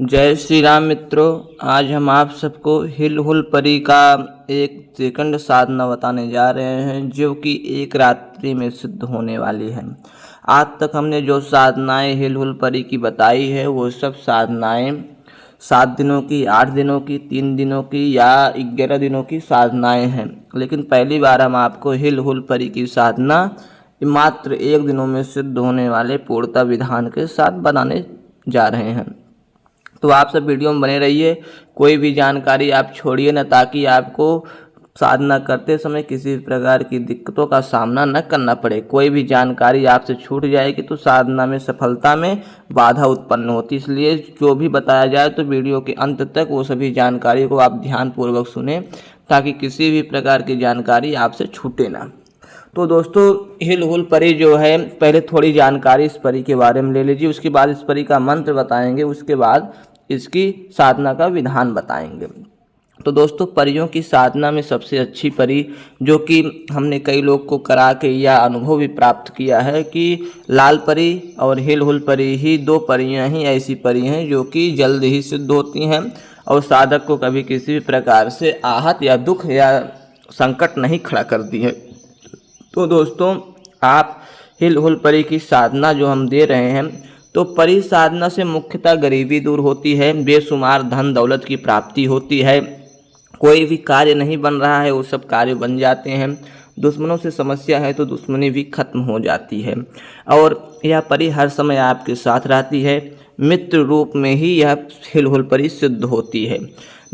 जय श्री राम मित्रों, आज हम आप सबको हिल हुल परी का एक सेकंड साधना बताने जा रहे हैं जो कि एक रात्रि में सिद्ध होने वाली है। आज तक हमने जो साधनाएं हिल हुल परी की बताई है वो सब साधनाएं 7 दिनों की, 8 दिनों की, 3 दिनों की या 11 दिनों की साधनाएं हैं। लेकिन पहली बार हम आपको हिल हुल परी की साधना मात्र 1 दिनों में सिद्ध होने वाले पूर्णता विधान के साथ बनाने जा रहे हैं। तो आप सब वीडियो में बने रहिए, कोई भी जानकारी आप छोड़िए ना, ताकि आपको साधना करते समय किसी प्रकार की दिक्कतों का सामना न करना पड़े। कोई भी जानकारी आपसे छूट जाएगी तो साधना में सफलता में बाधा उत्पन्न होती, इसलिए जो भी बताया जाए तो वीडियो के अंत तक वो सभी जानकारी को आप ध्यानपूर्वक सुने, ताकि किसी भी प्रकार की जानकारी आपसे छूटे ना। तो दोस्तों, हिल हुल परी जो है, पहले थोड़ी जानकारी इस परी के बारे में ले लीजिए, उसके बाद इस परी का मंत्र बताएंगे, उसके बाद इसकी साधना का विधान बताएंगे। तो दोस्तों, परियों की साधना में सबसे अच्छी परी जो कि हमने कई लोग को करा के या अनुभव भी प्राप्त किया है कि लाल परी और हिल हुल परी ही 2 परियां ही ऐसी परी हैं जो कि जल्द ही सिद्ध होती हैं और साधक को कभी किसी भी प्रकार से आहत या दुख या संकट नहीं खड़ा करती है। तो दोस्तों, आप हिल हुल परी की साधना जो हम दे रहे हैं, तो परी साधना से मुख्यतः गरीबी दूर होती है, बेशुमार धन दौलत की प्राप्ति होती है, कोई भी कार्य नहीं बन रहा है वो सब कार्य बन जाते हैं, दुश्मनों से समस्या है तो दुश्मनी भी खत्म हो जाती है, और यह परी हर समय आपके साथ रहती है। मित्र रूप में ही यह हिल हुल परी सिद्ध होती है,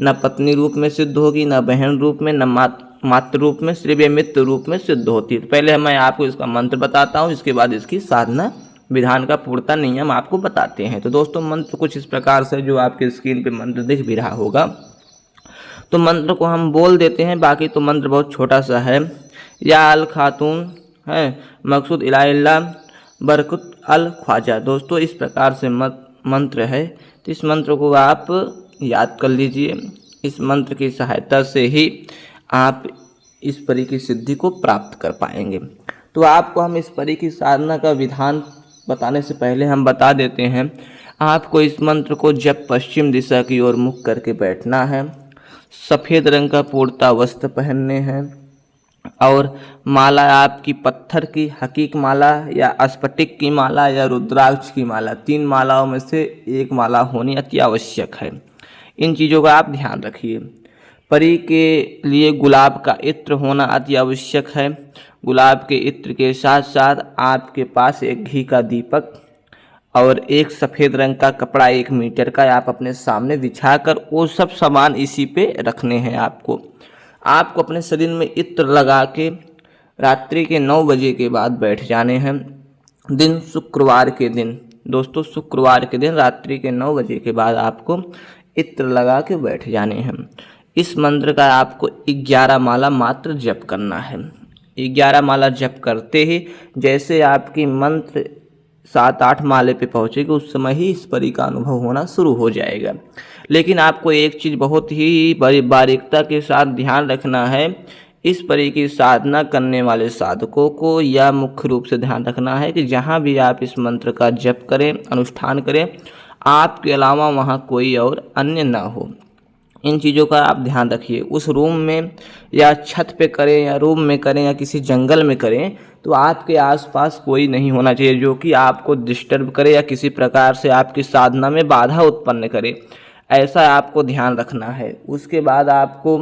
न पत्नी रूप में सिद्ध होगी, न बहन रूप में, न मातृ रूप में, सिर्फ ये मित्र रूप में सिद्ध होती है। तो पहले मैं आपको इसका मंत्र बताता हूँ, इसके बाद इसकी साधना विधान का पूर्णता नियम आपको बताते हैं। तो दोस्तों, मंत्र कुछ इस प्रकार से, जो आपके स्क्रीन पे मंत्र दिख भी रहा होगा, तो मंत्र को हम बोल देते हैं। बाकी तो मंत्र बहुत छोटा सा है। या अल खातून है मकसूद इलाइल्ला बरकत अल ख्वाजा। दोस्तों, इस प्रकार से मंत्र है, तो इस मंत्र को आप याद कर लीजिए। इस मंत्र की सहायता से ही आप इस परी की सिद्धि को प्राप्त कर पाएंगे। तो आपको हम इस परी की साधना का विधान बताने से पहले हम बता देते हैं, आपको इस मंत्र को जब पश्चिम दिशा की ओर मुख करके बैठना है, सफ़ेद रंग का पूर्णता वस्त्र पहनने हैं, और माला आपकी पत्थर की हकीक माला या स्फटिक की माला या रुद्राक्ष की माला, 3 मालाओं में से एक माला होनी अति आवश्यक है। इन चीज़ों का आप ध्यान रखिए। परी के लिए गुलाब का इत्र होना अति आवश्यक है। गुलाब के इत्र के साथ साथ आपके पास एक घी का दीपक और एक सफ़ेद रंग का कपड़ा 1 मीटर का आप अपने सामने बिछाकर वो सब सामान इसी पे रखने हैं। आपको अपने शरीर में इत्र लगा के रात्रि के 9 बजे के बाद बैठ जाने हैं। दिन शुक्रवार के दिन, दोस्तों शुक्रवार के दिन रात्रि के 9 बजे के बाद आपको इत्र लगा के बैठ जाने हैं। इस मंत्र का आपको 11 माला मात्र जप करना है। 11 माला जप करते ही जैसे आपकी मंत्र 7-8 माले पे पहुँचेगी, उस समय ही इस परी का अनुभव होना शुरू हो जाएगा। लेकिन आपको एक चीज़ बहुत ही बारीकता के साथ ध्यान रखना है। इस परी की साधना करने वाले साधकों को यह मुख्य रूप से ध्यान रखना है कि जहाँ भी आप इस मंत्र का जप करें, अनुष्ठान करें, आपके अलावा वहाँ कोई और अन्य ना हो। इन चीज़ों का आप ध्यान रखिए। उस रूम में या छत पे करें या रूम में करें या किसी जंगल में करें, तो आपके आसपास कोई नहीं होना चाहिए जो कि आपको डिस्टर्ब करे या किसी प्रकार से आपकी साधना में बाधा उत्पन्न करे। ऐसा आपको ध्यान रखना है। उसके बाद आपको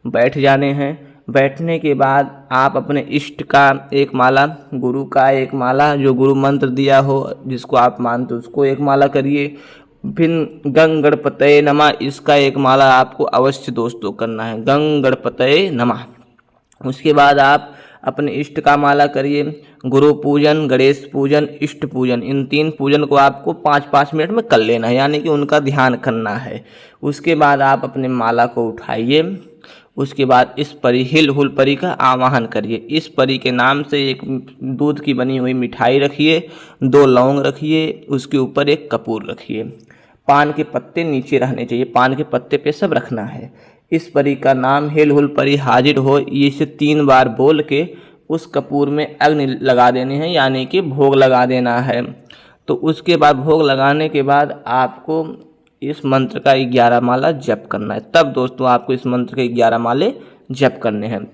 बैठ जाने हैं। बैठने के बाद आप अपने इष्ट का 1 माला, गुरु का 1 माला, जो गुरु मंत्र दिया हो जिसको आप मानते उसको 1 माला करिए। फिर गंग गणपतये नमः, इसका 1 माला आपको अवश्य दोस्तों करना है, गंग गणपतये नमः। उसके बाद आप अपने इष्ट का माला करिए। गुरु पूजन, गणेश पूजन, इष्ट पूजन, इन 3 पूजन को आपको 5-5 मिनट में कर लेना है, यानी कि उनका ध्यान करना है। उसके बाद आप अपने माला को उठाइए। उसके बाद इस परी हिल हुल परी का आवाहन करिए। इस परी के नाम से एक दूध की बनी हुई मिठाई रखिए, 2 लौंग रखिए, उसके ऊपर 1 कपूर रखिए। पान के पत्ते नीचे रहने चाहिए, पान के पत्ते पे सब रखना है। इस परी का नाम हिल हुल परी हाजिर हो, इसे 3 बार बोल के उस कपूर में अग्नि लगा देनी है, यानी कि भोग लगा देना है। तो उसके बाद भोग लगाने के बाद आपको इस मंत्र का 11 माला जप करना है। तब दोस्तों आपको इस मंत्र के 11 माले जप करने हैं।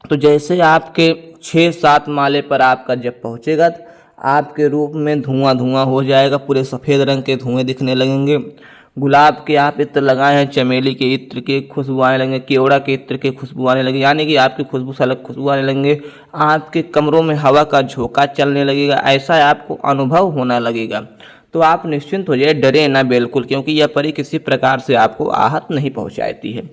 तो जैसे आपके 6-7 माले पर आपका जप पहुँचेगा तो आपके रूप में धुआं धुआं हो जाएगा, पूरे सफ़ेद रंग के धुएं दिखने लगेंगे। गुलाब के आप इत्र लगाए हैं, चमेली के इत्र के खुशबू आने लगेंगे, केवड़ा के इत्र के खुशबू आने लगेगी, यानी कि आपकी खुशबू से अलग खुशबू आने लगेंगे। आपके कमरों में हवा का झोंका चलने लगेगा, ऐसा आपको अनुभव होने लगेगा। तो आप निश्चिंत हो जाइए, डरे ना बिल्कुल, क्योंकि यह परी किसी प्रकार से आपको आहत नहीं पहुंचाती है।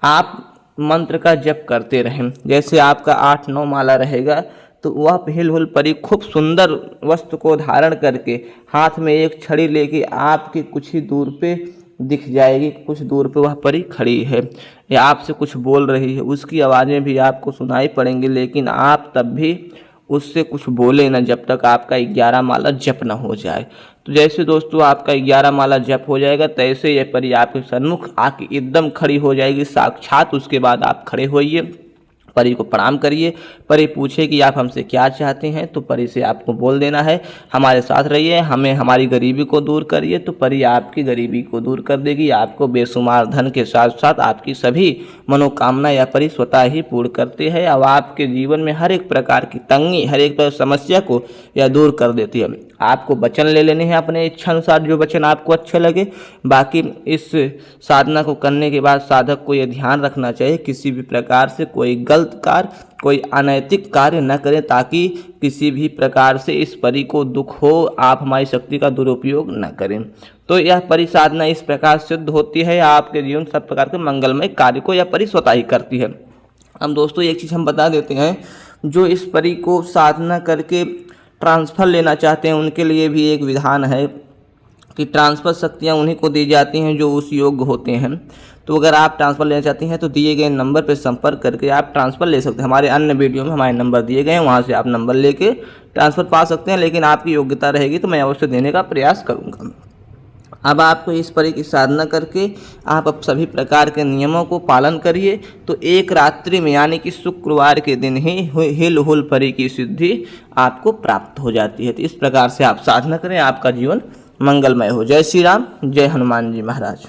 आप मंत्र का जप करते रहें। जैसे आपका 8-9 माला रहेगा तो वह हिल हुल परी खूब सुंदर वस्त्र को धारण करके हाथ में एक छड़ी लेके आपके कुछ ही दूर पे दिख जाएगी। कुछ दूर पे वह परी खड़ी है या आपसे कुछ बोल रही है, उसकी आवाज़ें भी आपको सुनाई पड़ेंगी, लेकिन आप तब भी उससे कुछ बोले ना जब तक आपका 11 माला जप न हो जाए। तो जैसे दोस्तों आपका 11 माला जप हो जाएगा तैसे यह परी आपके सन्मुख आके एकदम खड़ी हो जाएगी साक्षात। उसके बाद आप खड़े होइए, परी को प्रणाम करिए। परी पूछे कि आप हमसे क्या चाहते हैं, तो परी से आपको बोल देना है हमारे साथ रहिए, हमें हमारी गरीबी को दूर करिए। तो परी आपकी गरीबी को दूर कर देगी, आपको बेशुमार धन के साथ साथ आपकी सभी मनोकामना या परी स्वतः ही पूर्ण करती है। अब आपके जीवन में हर एक प्रकार की तंगी, हर एक समस्या को यह दूर कर देती है। आपको वचन ले लेने हैं अपने इच्छा अनुसार, जो वचन आपको अच्छे लगे। बाकी इस साधना को करने के बाद साधक को यह ध्यान रखना चाहिए किसी भी प्रकार से कोई गलत कार्य, कोई अनैतिक कार्य न करें, ताकि किसी भी प्रकार से इस परी को दुख हो, आप हमारी शक्ति का दुरुपयोग न करें। तो यह परी साधना इस प्रकार सिद्ध होती है, आपके जीवन सब प्रकार के मंगलमय कार्य को यह परी स्वतः ही करती है। हम दोस्तों एक चीज़ हम बता देते हैं, जो इस परी को साधना करके ट्रांसफ़र लेना चाहते हैं उनके लिए भी एक विधान है कि ट्रांसफ़र शक्तियाँ उन्हीं को दी जाती हैं जो उस योग्य होते हैं। तो अगर आप ट्रांसफ़र लेना चाहते हैं तो दिए गए नंबर पर संपर्क करके आप ट्रांसफ़र ले सकते हैं। हमारे अन्य वीडियो में हमारे नंबर दिए गए हैं, वहाँ से आप नंबर लेके ट्रांसफ़र पा सकते हैं, लेकिन आपकी योग्यता रहेगी तो मैं अवश्य देने का प्रयास करूँगा। अब आपको इस परी की साधना करके आप अब सभी प्रकार के नियमों को पालन करिए, तो एक रात्रि में यानी कि शुक्रवार के दिन ही हिल हुल परी की सिद्धि आपको प्राप्त हो जाती है। तो इस प्रकार से आप साधना करें, आपका जीवन मंगलमय हो। जय श्री राम, जय हनुमान जी महाराज।